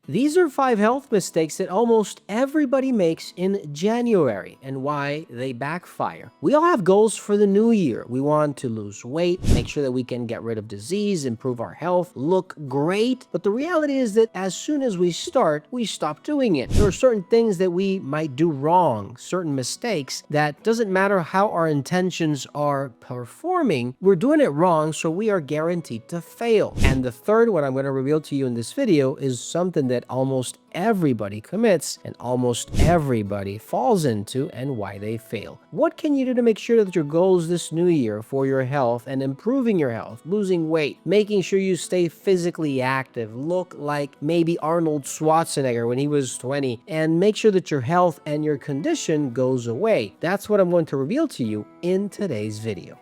These are 5 health mistakes that almost everybody makes in January and why they backfire. We all have goals for the new year. We want to lose weight, make sure that we can get rid of disease, improve our health, look great. But the reality is that as soon as we start, we stop doing it. There are certain things that we might do wrong, certain mistakes that doesn't matter how our intentions are performing, we're doing it wrong, so we are guaranteed to fail. And the third one I'm going to reveal to you in this video is something that almost everybody commits and almost everybody falls into and why they fail. What can you do to make sure that your goals this new year for your health and improving your health, losing weight, making sure you stay physically active, look like maybe Arnold Schwarzenegger when he was 20, and make sure that your health and your condition goes away? That's what I'm going to reveal to you in today's video.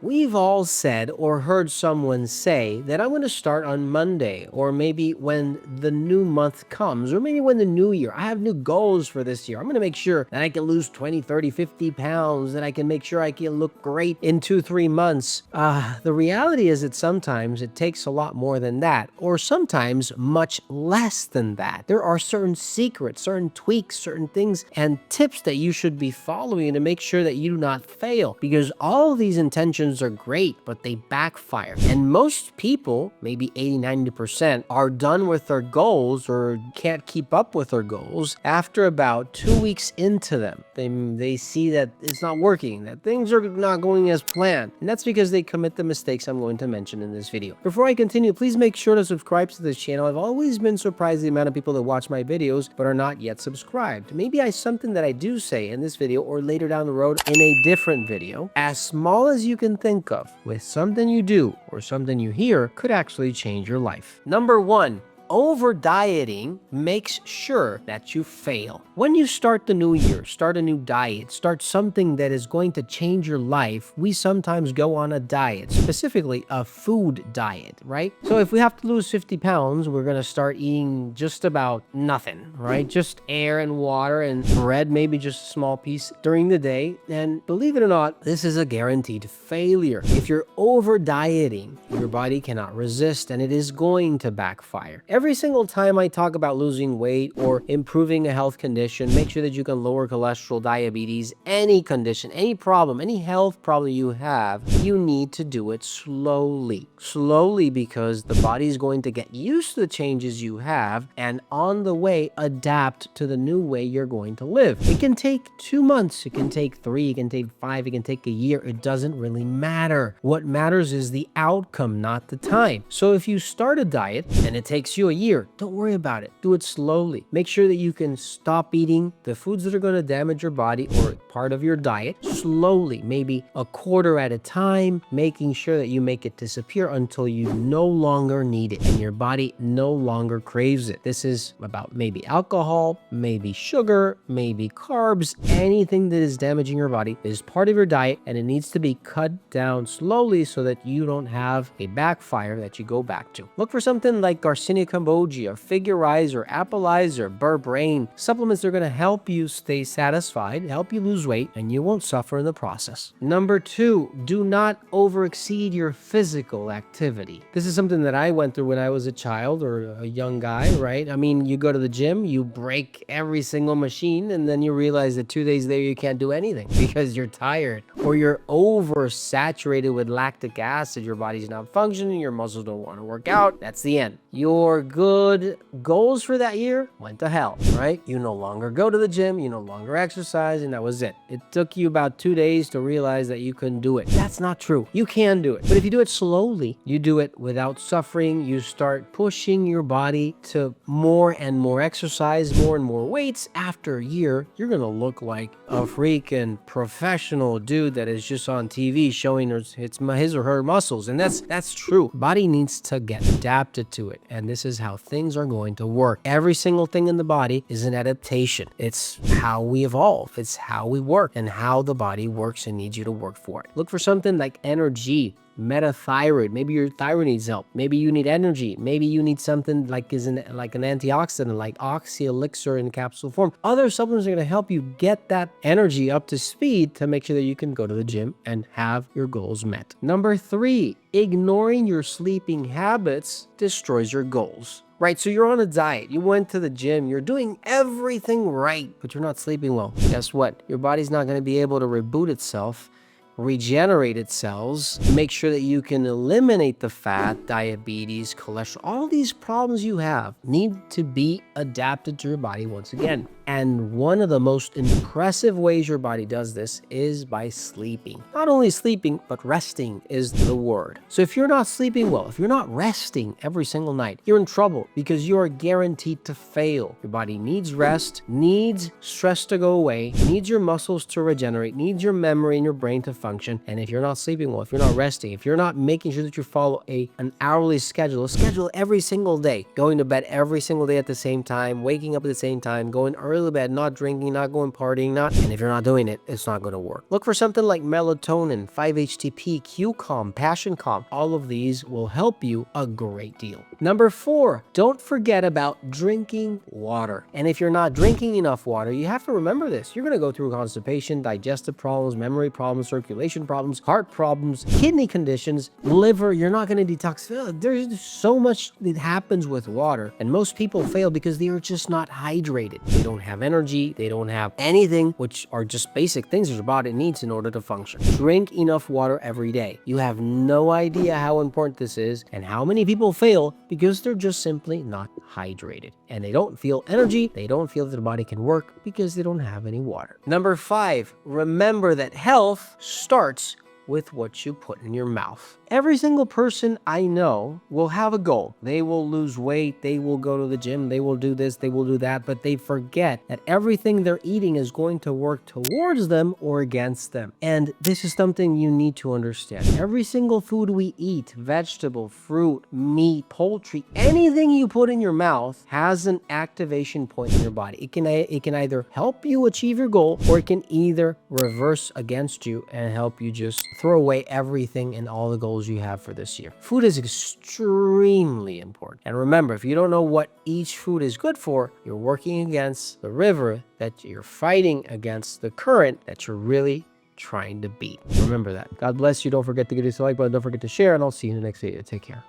We've all said or heard someone say that I'm going to start on Monday, or maybe when the new month comes, or maybe when the new year. I have new goals for this year. I'm going to make sure that I can lose 20, 30, 50 pounds, that I can make sure I can look great in 2-3 months. The reality is that sometimes it takes a lot more than that, or sometimes much less than that. There are certain secrets, certain tweaks, certain things and tips that you should be following to make sure that you do not fail, because all of these intentions are great, but they backfire. And most people, maybe 80-90%, are done with their goals or can't keep up with their goals after about 2 weeks into them. They see that it's not working, that things are not going as planned. And that's because they commit the mistakes I'm going to mention in this video. Before I continue, please make sure to subscribe to this channel. I've always been surprised at the amount of people that watch my videos but are not yet subscribed. Maybe something that I do say in this video or later down the road in a different video, as small as you can think of, with something you do or something you hear, could actually change your life. Number 1. Over dieting makes sure that you fail. When you start the new year, start a new diet, start something that is going to change your life, we sometimes go on a diet, specifically a food diet, right? So if we have to lose 50 pounds, we're going to start eating just about nothing, right? Just air and water and bread, maybe just a small piece during the day. And believe it or not, this is a guaranteed failure. If you're over dieting, your body cannot resist and it is going to backfire. Every single time I talk about losing weight or improving a health condition, make sure that you can lower cholesterol, diabetes, any condition, any problem, any health problem you have, you need to do it slowly. Slowly, because the body is going to get used to the changes you have and on the way adapt to the new way you're going to live. It can take 2 months, it can take 3, it can take 5, it can take a year. It doesn't really matter. What matters is the outcome, not the time. So if you start a diet and it takes you a year, don't worry about it. Do it slowly. Make sure that you can stop eating the foods that are going to damage your body or part of your diet slowly, maybe a quarter at a time, making sure that you make it disappear until you no longer need it and your body no longer craves it. This is about maybe alcohol, maybe sugar, maybe carbs, anything that is damaging your body is part of your diet and it needs to be cut down slowly so that you don't have a backfire that you go back to. Look for something like Garcinia Cambogia, Figurize, or Appleize, or Berbrain. Supplements that are going to help you stay satisfied, help you lose weight, and you won't suffer in the process. Number 2, do not overexceed your physical activity. This is something that I went through when I was a child or a young guy, right? I mean, you go to the gym, you break every single machine, and then you realize that 2 days later you can't do anything because you're tired or you're oversaturated with lactic acid. Your body's not functioning, your muscles don't want to work out. That's the end. Your good goals for that year went to hell, right? You no longer go to the gym, you no longer exercise, and that was it. It took you about 2 days to realize that you couldn't do it. That's not true. You can do it. But if you do it slowly, you do it without suffering, you start pushing your body to more and more exercise, more and more weights. After a year, you're going to look like a freaking professional dude that is just on TV showing his or her muscles. And that's true. Body needs to get adapted to it. And this is how things are going to work. Every single thing in the body is an adaptation. It's how we evolve. It's how we work and how the body works and needs you to work for it. Look for something like energy. metathyroid. Maybe your thyroid needs help. Maybe you need energy. Maybe you need something like like an antioxidant, like Oxy Elixir in capsule form. Other supplements are going to help you get that energy up to speed to make sure that you can go to the gym and have your goals met. Number 3, ignoring your sleeping habits destroys your goals. Right, so you're on a diet, you went to the gym, you're doing everything right, but you're not sleeping well. Guess what? Your body's not going to be able to reboot itself, regenerate its cells, make sure that you can eliminate the fat, diabetes, cholesterol. All these problems you have need to be adapted to your body once again. And one of the most impressive ways your body does this is by sleeping. Not only sleeping, but resting is the word. So if you're not sleeping well, if you're not resting every single night, you're in trouble because you are guaranteed to fail. Your body needs rest, needs stress to go away, needs your muscles to regenerate, needs your memory and your brain to function. And if you're not sleeping well, if you're not resting, if you're not making sure that you follow an hourly schedule, a schedule every single day, going to bed every single day at the same time, waking up at the same time, going early to bed, not drinking, not going partying, and if you're not doing it, it's not going to work. Look for something like melatonin, 5-HTP, Q-Calm, Passion Calm. All of these will help you a great deal. Number 4, don't forget about drinking water. And if you're not drinking enough water, you have to remember this. You're going to go through constipation, digestive problems, memory problems, circulation problems, heart problems, kidney conditions, liver. You're not going to detox. There's so much that happens with water, and most people fail because they are just not hydrated. They don't have energy, they don't have anything, which are just basic things that your body needs in order to function. Drink enough water every day. You have no idea how important this is and how many people fail because they're just simply not hydrated. And they don't feel energy, they don't feel that the body can work because they don't have any water. Number 5, remember that health starts with what you put in your mouth. Every single person I know will have a goal. They will lose weight, they will go to the gym, they will do this, they will do that, but they forget that everything they're eating is going to work towards them or against them. And this is something you need to understand. Every single food we eat, vegetable, fruit, meat, poultry, anything you put in your mouth has an activation point in your body. It can either help you achieve your goal or it can either reverse against you and help you just throw away everything and all the goals you have for this year. Food is extremely important. And remember, if you don't know what each food is good for, you're working against the river, that you're fighting against the current that you're really trying to beat. Remember that. God bless you. Don't forget to give us a like button. Don't forget to share, and I'll see you in the next video. Take care.